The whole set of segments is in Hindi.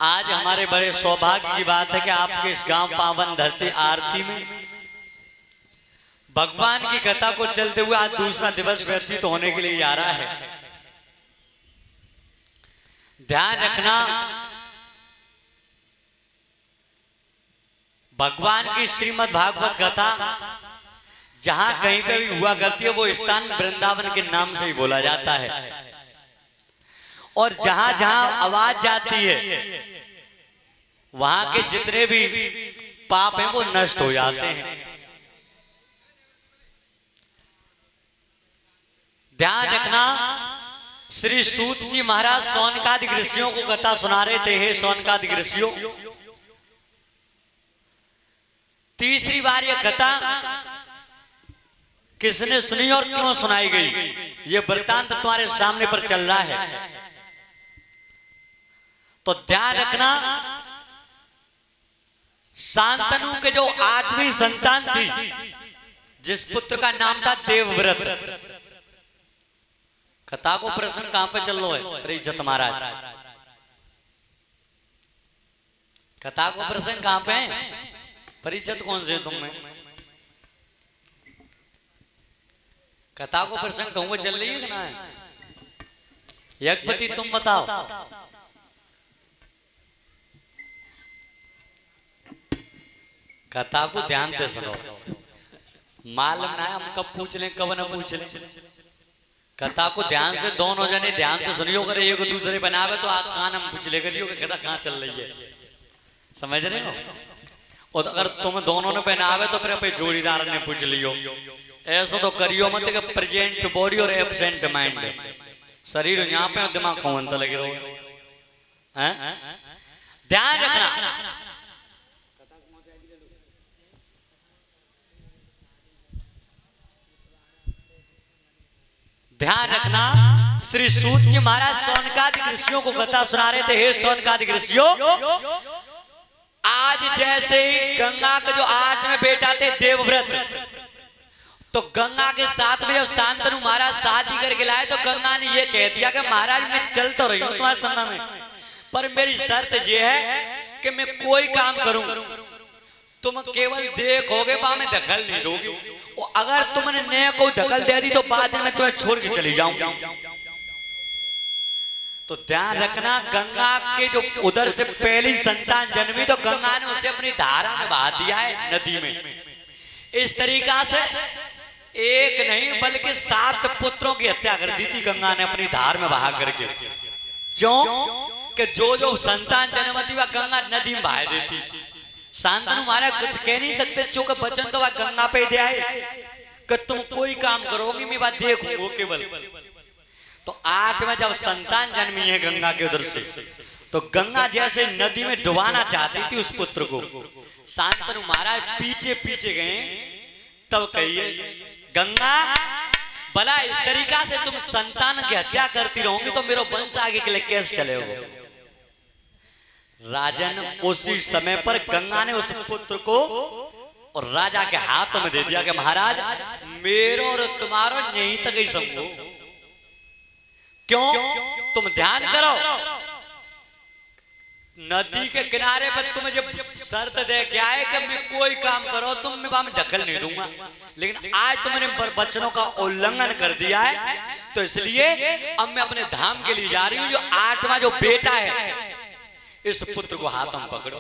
आज हमारे बड़े सौभाग्य की बात है कि आपके इस गांव पावन धरती आरती में भगवान की कथा को चलते हुए आज दूसरा दिवस व्यतीत होने के लिए आ रहा है। ध्यान रखना, भगवान की श्रीमद् भागवत कथा जहां कहीं पे भी हुआ करती है वो स्थान वृंदावन के नाम से ही बोला जाता है, और जहां जहां आवाज जाती है वहां के जितने भी पाप हैं वो नष्ट हो जाते हैं। ध्यान रखना, श्री सूत जी महाराज शौनकादि ऋषियों को कथा सुना रहे थे। हे शौनकादि ऋषियों, तीसरी बार यह कथा किसने सुनी और क्यों सुनाई गई, यह वृत्तांत तुम्हारे सामने पर चल रहा है। तो ध्यान रखना, शांतनु के जो 8वीं संतान थी, जिस पुत्र का नाम था देवव्रत। कथा को प्रश्न कहां पे चल रहा है? परिजत महाराज, कथा को प्रश्न कहां पे है? परिजत कौन से तुम में? कथा को प्रश्न कहूंगा चल रही है कि ना है? यज्ञपति तुम बताओ। कथा को ध्यान से सुनो, मालूम ना है हम कब पूछ लें कब न पूछ लें। कथा को ध्यान से दोनों जने ध्यान से सुनियो, अगर एक दूसरे बनावे तो आप कान हम पूछ ले करियो कि कथा कहाँ चल रही है, समझ रहे हो? और अगर तुम दोनों ने बनावे तो फिर अपने जोड़ीदार ने पूछ लियो। ऐसा तो करियो मत कि प्रेजेंट बॉडी और एब्सेंट माइंड, शरीर यहाँ पे दिमाग कौन तो लगे रहो। ध्यान रखना, ध्यान रखना, श्री सूत जी महाराज शौनकादि ऋषियों को कथा सुना रहे थे। हे शौनकादि ऋषियों, आज जैसे ही गंगा का जो 8वें बेटा थे देवव्रत, तो गंगा के साथ में जब शांतनु महाराज शादी करके लाए तो गंगा ने ये कह दिया कि महाराज मैं चल तो रही हूं तुम्हारे संग में, पर मेरी शर्त ये है कि मैं कोई काम करूं तुम केवल देखोगे, वहां में दखल नहीं दोगे, और अगर तुमने नया कोई दखल दे दी तो बाद में तुम्हें छोड़ के चली जाऊं। तो ध्यान रखना, गंगा के जो उधर से पहली संतान जन्मी तो गंगा ने उसे अपनी धारा में बहा दिया है नदी में। इस तरीका से एक नहीं बल्कि 7 पुत्रों की हत्या कर दी थी गंगा ने अपनी धार में बहा करके। क्यों कि जो जो संतान जन्मती वह गंगा नदी में बहा देती। शांतनु महाराज कुछ कह नहीं सकते, चूंकि बचन तो वह गंगा पे दे आए कि तुम कोई काम करोगी मैं बात देखूंगो केवल। तो 8 में जब संतान जन्मी है गंगा के उधर से, तो गंगा जैसे नदी में डुबाना चाहती थी उस पुत्र को, शांतनु महाराज पीछे पीछे गए। तब कहिए गंगा भला इस तरीका से तुम संतान की हत्या करती रहोगी तो मेरा वंश आगे के लिए कैसे चलेगा? राजन उसी समय पर गंगा ने उस पुत्र को और राजा के हाथों में दे दिया कि महाराज मेरो और तुम्हारो यहीं तक ही समझो। क्यों? तुम ध्यान करो, नदी के किनारे पर तुम जब शर्त दे के आए कि मैं कोई काम करो तुम मैं वहां में दखल नहीं दूंगा, लेकिन आज तुमने वचनों का उल्लंघन कर दिया है, तो इसलिए अब मैं अपने धाम के लिए जा रही हूं। जो 8वां जो बेटा है इस पुत्र को हाथों में पकड़ो।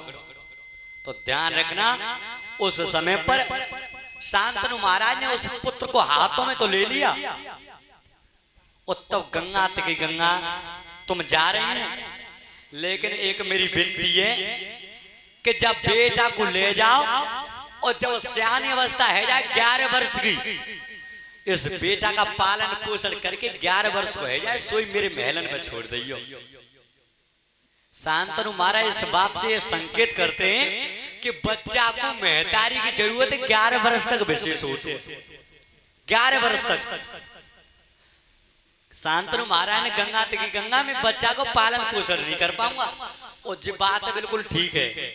तो ध्यान रखना, उस समय पर शांतनु महाराज ने उस पुत्र को हाथों में तो ले लिया, और तब गंगा तक गंगा तुम जा रही हो, लेकिन एक मेरी विनती है कि जब बेटा को ले जाओ और जब सियानी अवस्था है जाए 11 वर्ष की, इस बेटा का पालन पोषण करके 11 वर्ष को है जाए सोई मेरे महलन पर छोड़ दियो। शांतनु महाराज इस बात से संकेत करते हैं कि बच्चा को महतारी की जरूरत है 11 वर्ष तक विशेष होते हैं। 11 वर्ष तक शांतनु महाराज ने गंगा में बच्चा को पालन पोषण नहीं कर पाऊंगा, और जो बात है बिल्कुल ठीक है।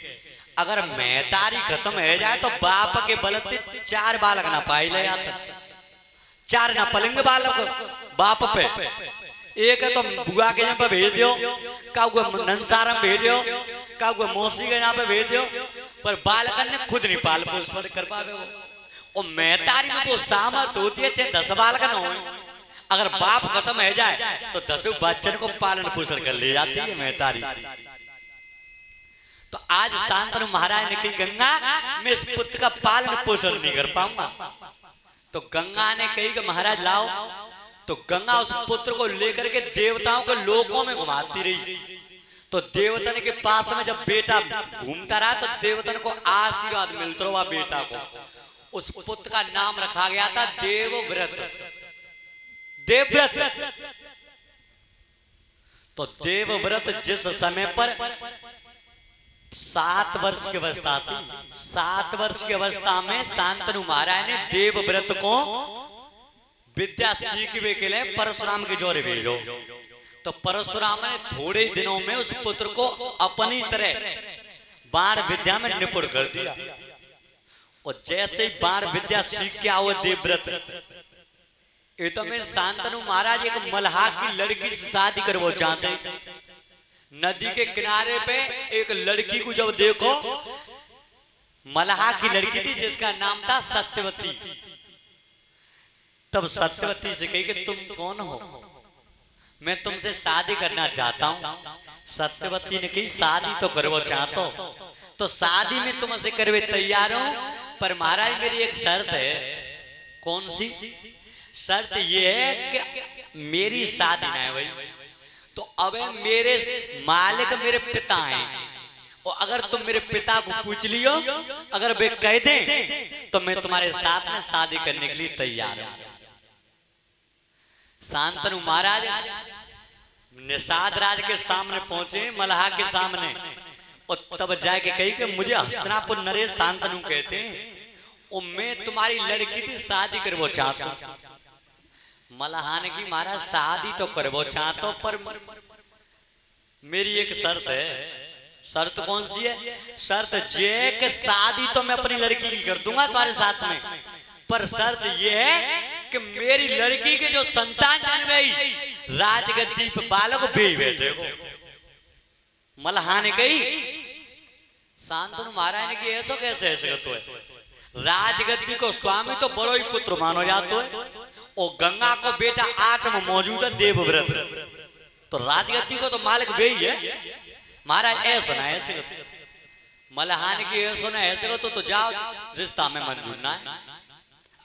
अगर महतारी खत्म है जाए तो बाप के बलते 4 बालक ना पाई ले जाते, 4 ना पलेंगे बालक बाप पे, एक है तो बुआ के यहाँ पे भेज दो, का नंसारम भेज दो, का मौसी के यहाँ पे भेज दो, पर बालकन ने खुद नहीं पाल पोष कर पावे वो। और मेहतारी में वो सामर्थ होती है चाहे 10 बालकन हो, अगर बाप खत्म है जाए तो 10 बच्चन को पालन पोषण कर ले जाती है मेहतारी। तो आज शांतनु महाराज ने कही गंगा मैं इस पुत्र का पालन पोषण नहीं कर पाऊंगा। तो गंगा ने कही कि महाराज लाओ। तो गंगा उस पुत्र को लेकर के देवताओं के लोकों में घुमाती रही। तो देवतन के पास में जब बेटा घूमता रहा तो देवतन को आशीर्वाद मिलता रहा बेटा को। उस पुत्र का नाम रखा गया था देवव्रत। देवव्रत। तो देवव्रत जिस समय पर 7 वर्ष की अवस्था थी, 7 वर्ष की अवस्था में शांतनु महाराज ने देवव्रत को विद्या सीखने के लिए परशुराम के जोरे भेजो। तो परशुराम ने थोड़े दिनों में उस पुत्र को अपनी तरह बाण विद्या में निपुण कर दिया। और जैसे ही बाण विद्या सीख के आओ देवव्रत, ये तो मैं शांतनु महाराज एक मल्हा की लड़की से शादी करवा चाहते। नदी के किनारे पे एक लड़की को जब देखो, मल्हा की लड़की थी जिसका नाम था सत्यवती। तब सत्यवती से कही कि तुम कौन हो, मैं तुमसे शादी करना चाहता हूं। सत्यवती ने कही शादी तो करवा चाहता हो तो शादी में तुमसे करवे तैयार हूं, पर महाराज मेरी एक शर्त है। कौन सी शर्त? ये है कि मेरी शादी ना है भाई। तो अब मेरे मालिक मेरे पिता हैं, और अगर तुम मेरे पिता को पूछ लियो, अगर वे कह दें तो मैं तुम्हारे साथ में शादी करने के लिए तैयार हूं। शांतनु महाराज निषाद राज के सामने पहुंचे, मल्हा के सामने, और तब जाके कही कि मुझे हस्तिनापुर नरेश शांतनु कहते हैं, और मैं तुम्हारी लड़की थी शादी करवो चाहता हूं। मल्हा ने की महाराज शादी तो करवो चाहता हूं, पर मेरी एक शर्त है। शर्त कौन सी है? शर्त ये कि शादी तो मैं अपनी लड़की की कर दूंगा तुम्हारे साथ में, पर शर्त ये है कि मेरी लड़की के जो संतान जन्मेगी राजगद्दी पे बालक बेई बैठे हो। मल्हा ने कही, शांतनु महाराज ने की ऐसा कैसे ऐसे तो है? राजगद्दी को स्वामी तो बड़ो ही पुत्र मानो जातो है, और गंगा को बेटा 8 में मौजूद है देवव्रत, तो राजगद्दी को तो मालिक बेई है। महाराज ऐसा ना ऐसे। मल्हा ने की ऐसा ना ऐसे तो जाओ, रिश्ता में मंजूर ना है।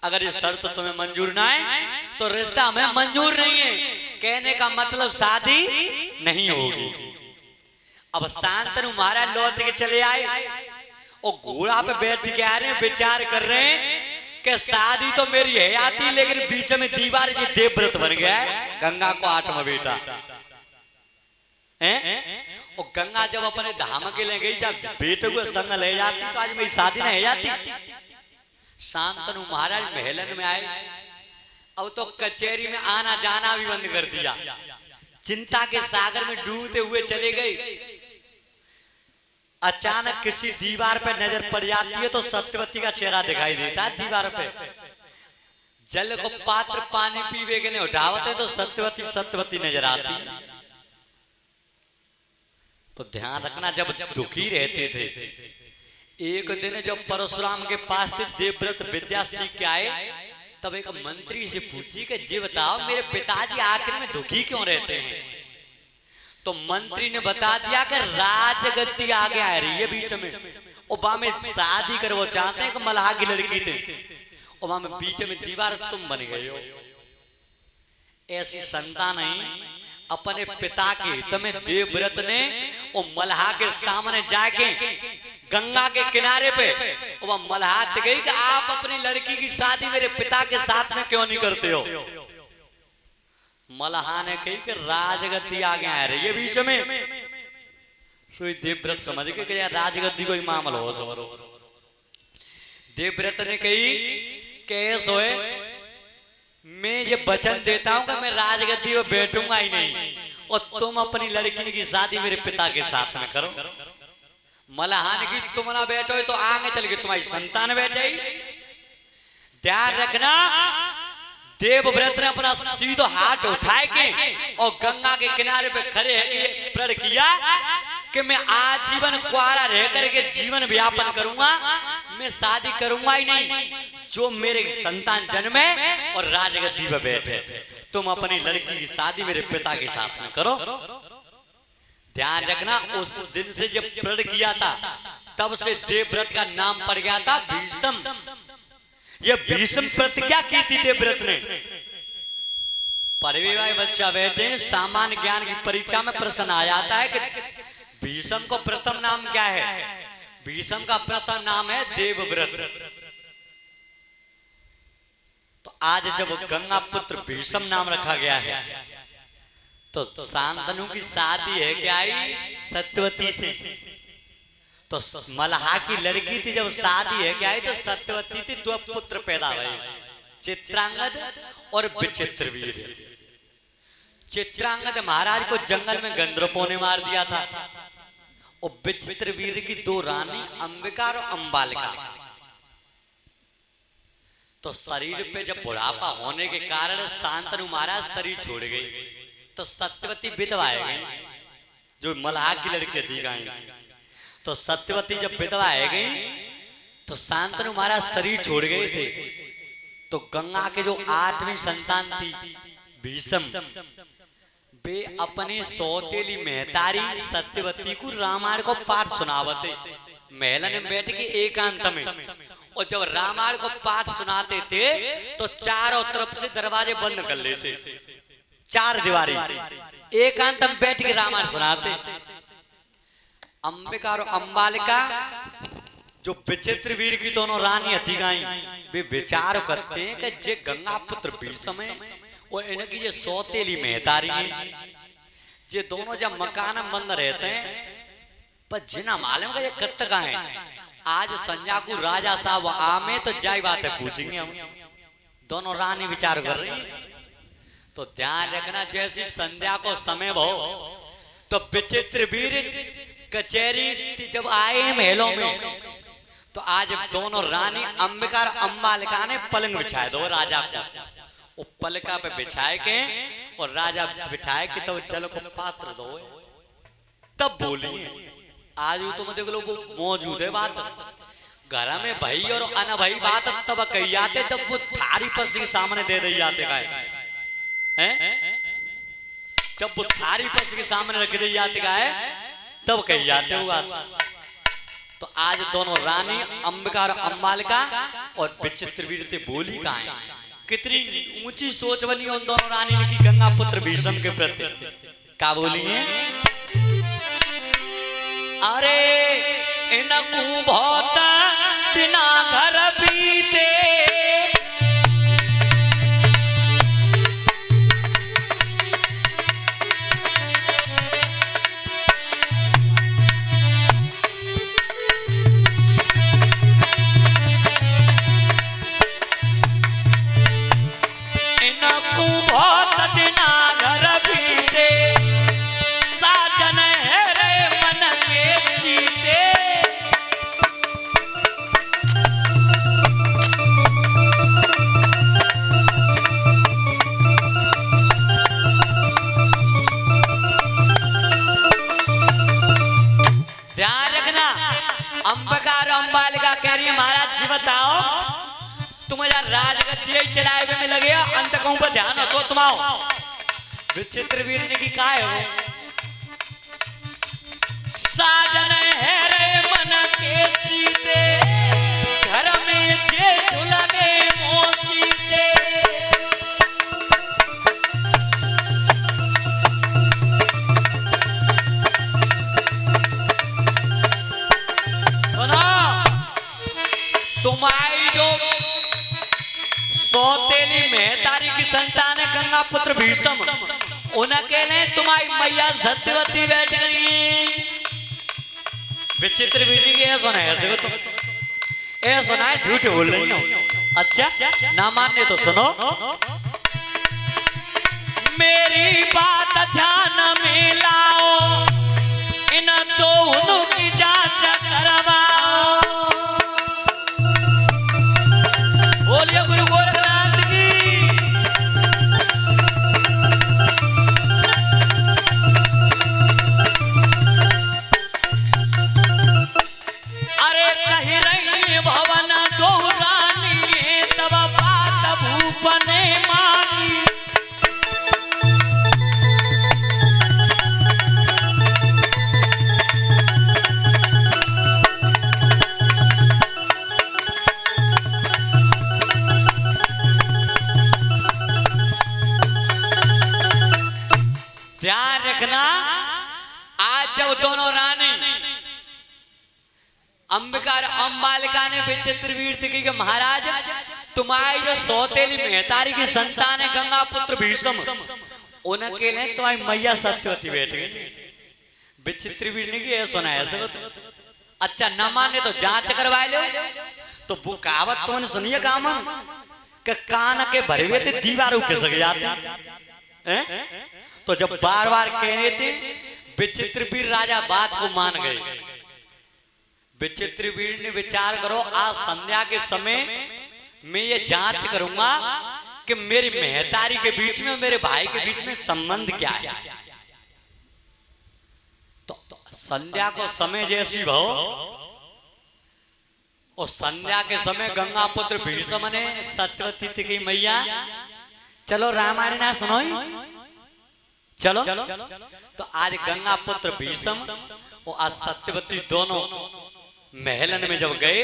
अगर ये शर्त तुम्हें मंजूर ना है तो रिश्ता में मंजूर नहीं है। कहने का मतलब शादी नहीं होगी। अब शांतनु महाराज लौट के चले आए और घोड़ा पे बैठ के आ रहे हैं, विचार कर रहे हैं कि शादी तो मेरी है आती, लेकिन बीच में दीवार जी देवव्रत बन गया है, गंगा को 8वां बेटा है। और गंगा जब अपने धाम के ले गई, जब बेटे को संग ले जाती तो आज मेरी शादी नहीं जाती। शांतनु महाराज महलन में आए, अब तो कचहरी में आना जाना भी बंद कर दिया। चिंता के सागर में डूबते हुए चले गए। अचानक किसी दीवार पे नजर पड़ जाती है तो सत्यवती का चेहरा दिखाई देता है दीवार पे। जल को पात्र पानी पीवे के लिए उठावते तो सत्यवती नजर आती है। तो ध्यान रखना, जब दुखी रहते थे, एक दिन जब परशुराम के पास थे देवव्रत विद्या सीख के आए, तब एक मंत्री से पूछी कि जी बताओ मेरे पिताजी आखिर में दुखी क्यों रहते हैं? तो मंत्री ने बता दिया कि राजगद्दी आगे आ रही है बीच में, और वहां में शादी कर वो चाहते हैं कि मल्हा की लड़की थे, और वहां में बीच में दीवार तुम बन गए हो। ऐसी संतान नहीं। अपने पिता के हित में देवव्रत ने और मल्हा के सामने जाके गंगा के किनारे पे वह मल्हा गई कि आप अपनी लड़की की शादी मेरे पिता के साथ में क्यों नहीं करते हो? मल्हा ने कही कि राजगद्दी आगे आ रही है बीच में। सोई देवव्रत समझ के कि राजगद्दी कोई मामला हो सवरो। देवव्रत ने कही कि सोए मैं ये वचन देता हूं कि मैं राजगद्दी पे बैठूंगा ही नहीं, और तुम अपनी लड़की की शादी मेरे पिता के साथ में करो। मल्हा ने की तुम ना बैठो तो आगे चल के तुम्हारी संतान बैठे। ध्यान रखना, देवव्रत ने अपना सीधो हाथ उठाए के और गंगा के किनारे पे खड़े है कि प्रण किया कि मैं आजीवन कुआरा रह करके जीवन व्यापन करूंगा, मैं शादी करूंगा ही नहीं। जो मेरे संतान जन्मे और राजगद्दी पे बैठे, तुम अपनी लड़की की शादी मेरे पिता के साथ में करो। ध्यान रखना, उस दिन से जब प्रण किया था तब से देवव्रत का नाम पड़ गया था भीष्म। ये भीष्म प्रतिज्ञा की थी देवव्रत ने। पढ़े हुए बच्चा बैठे हैं, सामान्य ज्ञान की परीक्षा में प्रश्न आ जाता है कि भीष्म को प्रथम नाम क्या है। भीष्म का प्रथम नाम है देवव्रत। तो आज जब गंगा पुत्र भीष्म नाम रखा गया है तो शांतनु की शादी है क्या आई सत्यवती से। तो मल्हा की लड़की थी, जब शादी है क्या आई तो सत्यवती थी। दो पुत्र पैदा हुए, चित्रांगद और विचित्रवीर। चित्रांगद महाराज को जंगल में गंधर्वों ने मार दिया था और विचित्रवीर की दो रानी अंबिका और अंबालिका। तो शरीर पे जब बुढ़ापा होने के कारण शांतनु महाराज शरीर छोड़ गई, तो सत्यवती विधवा है गई, जो मल्हा की लड़की थी गई। तो सत्यवती जब विधवा है गई तो शांतनु महाराज शरीर छोड़ गए थे। तो गंगा के जो 8वीं संतान थी भीष्म, वे अपनी सौतेली मेहतारी सत्यवती को रामायण को पाठ सुनावते महल में बैठ के एकांत में। और जब रामायण को पाठ सुनाते थे तो चारों तरफ से दरवाजे बंद कर लेते, चार दीवारी, एकांत में बैठ के रामायण सुनाते। अंबिका और अंबालिका जो विचित्रवीर की दोनों रानी हथी गाई, वे विचार करते हैं कि जे गंगा पुत्र भीष्म है और इनकी ये सौतेली मेहतारी है, जे दोनों जब मकान में बंद रहते हैं पर जिना मालूम का ये कत्त का है। आज संध्या को राजा साहब आमे तो जाई बातें पूछेंगे हम। दोनों रानी विचार कर रही। तो ध्यान रखना, जैसी संध्या को समय हो तो विचित्रवीर कचहरी जब आए महलों में तो आज दोनों रानी अंबिका और अंबालिका ने पलंग बिछाए दो राजा को। वो पलका पे बिछाए के और राजा बिठाए के तो जल को पात्र दो, तब बोलिए। आज तो देख लो वो मौजूद है बात, घर में भाई और अना भाई बात तब कही जाते, तब वो थारी पस के सामने दे दी जाते हैं। जब वो थारी पस के सामने रख दी जाते है तब कही जाते हुआ। तो आज दोनों रानी अंबिका और अंबालिका और विचित्रवीर थे बोली कहाँ है। कितनी ऊंची सोच बनी उन दोनों रानी की गंगा पुत्र भीष्म के प्रति। क्या बोली है? अरे इनको बहुत दिना घर बीते, साजन है रे मन के चीते। ध्यान रखना, अंबिका और अंबालिका कह रही है महाराज जी बताओ तुम्हारा राजगद्दी चलाए हुए में लगे अंत कहूं पर ध्यान रखो तुम आओ। विचित्रवीर ने की कहा है साजन है रे मन के चीते, घर में जे दुल्हने मोसीते। तुम्हारी जो सौतेली मेहतारी की संतान है गंगा पुत्र भीष्म, उनके लिए तुम्हारी मैया सत्यवती बैठ गई। विचित्रवीर के सुना है ऐसे तुम ए सुना है, झूठ बोल रही हो। अच्छा ना मानने तो सुनो, मेरी बात ध्यान में लाओ, इन दोनों की जांच करवाओ। बोलिए गुरु गोरखनाथ की। अंबिका अम्बालिका ने विचित्र वीर थी कि महाराज तुम्हारी जो सौतेली मेहतारी की संतान है गंगा पुत्र भीष्म, उनके लिए तुम्हारी मैया सत्यवती बैठ गई। विचित्र वीर ने की सुना ऐसे तो अच्छा न माने तो जांच करवा लो। तो वो कहावत तुमने सुनी है कामन कि कान के भरे हुए थे दीवारों के सक जाते हैं। तो जब बार बार कह रहे थे विचित्र वीर राजा बात को मान गए। विचित्र वीर ने विचार करो आज संध्या के समय मैं ये जांच करूंगा कि मेरी मेहतारी के बीच में मेरे भाई के बीच में संबंध क्या है। तो संध्या को समय जैसी भाव और संध्या के समय गंगा पुत्र भीष्म ने सत्यवती थी की मैया चलो रामायण ना सुनो चलो। तो आज गंगा पुत्र भीष्म और आज सत्यवती दोनों महलन में जब गए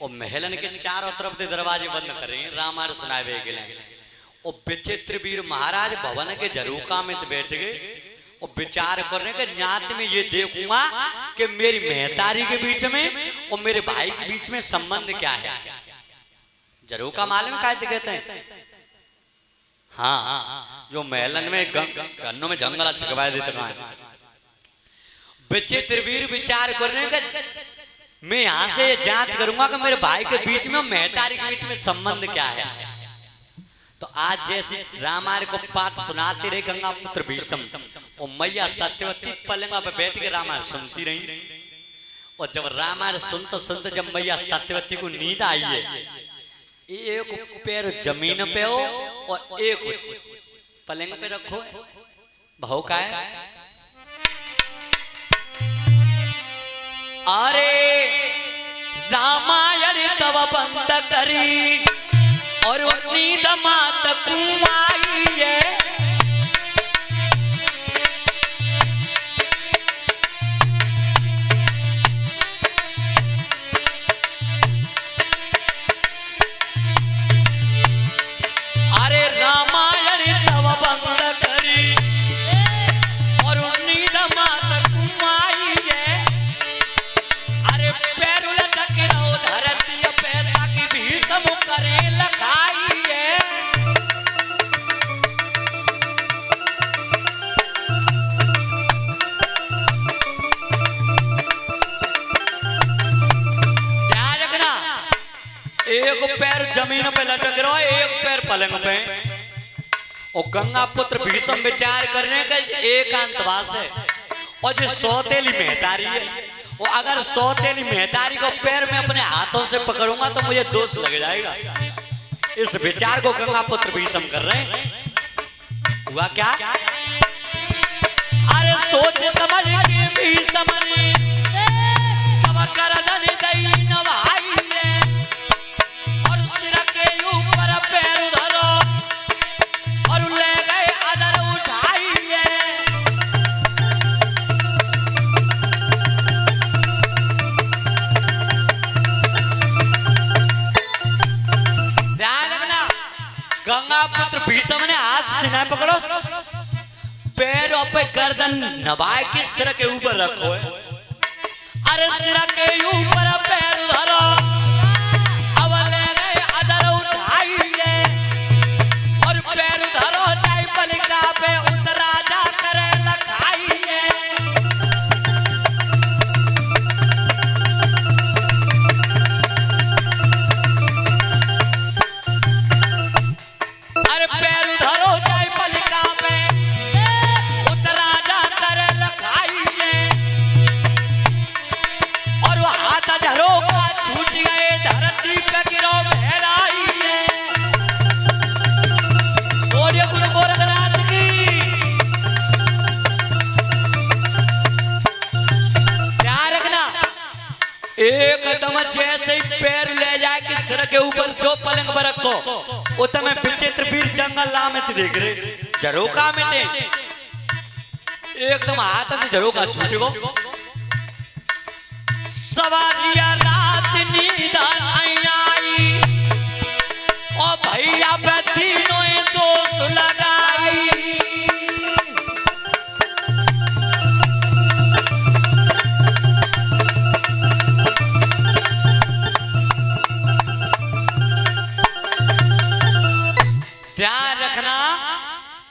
और महलन के चारों तरफ से दरवाजे बंद कर रहे हैं रामायण सुनावे के लिए। और विचित्र वीर महाराज भवन के झरोखा में बैठ गए और विचार करने के न्यात में ये देखूंगा कि मेरी मेहतारी के बीच में और मेरे भाई के बीच में संबंध क्या है। झरोखा मालूम क्या कहते हैं? हाँ जो महलन में गन्नों में जंगल छिकवा देते हैं। विचित्र वीर विचार करने के मैं यहां से जांच करूंगा कि मेरे भाई के बीच में और मेहतारी के बीच में संबंध क्या है। तो आज जैसे रामायण को पाठ सुनाते रहे गंगा पुत्र भीष्म और मैया सत्यवती पलंगा पे बैठ के रामायण सुनती रही। और जब रामायण सुनते सुनते जब मैया सत्यवती को नींद आई है, एक पैर जमीन पे हो और एक पलंग पे रखो भाव का है। अरे रामायण तब बंद करी और नींद मात कुआई है। अरे रामायण तब बंद करी और नींद मात कुआई है। अरे पैर लटक रहो धरती पे ताकि भीष्म करे लखाई है। ध्यान रखना एक पैर जमीन पे लटक रहा है एक पैर पलंग पे। और गंगा पुत्र भीष्म विचार करने का एकांतवास है। और जो सौतेली मेहतारी है वो अगर सौतेली मेहतारी को पैर में अपने हाथों से पकड़ूंगा तो मुझे दोष लग जाएगा। इस विचार को गंगा पुत्र भीष्म कर रहे हैं। हुआ क्या? अरे सोच समझ के भीष्म ने तब गर्दन दई नवाई है और सिर के ऊपर पैर धरो और ले गए अदर उठाई है। गंगा पुत्र भीष्म ने हाथ से न पकड़ो पैरों पे गर्दन नवाए के सिर के ऊपर रखो। अरे सिर के ऊपर पैर धरो अब ले गए अदर उठाई है और पैर धरो चाहे पलिका पे उतरा जा करे लखाई है। पैर धरो जाए पलिका में उतरा जा करे लखाई है। और वो हाथ धरो का छूट गए धरती पे गिरो बहराई है। और ये गुरु गोरखनाथ की ध्यान रखना एकदम जैसे ही पैर ले जाए कि सिर के ऊपर जो पलंग पर रखो वो तमें विचित्र वीर जंगल ला में देख रहे झरोखा में थे एकदम हाथ से झरोखा छूट गो। सवारिया रात नींद आई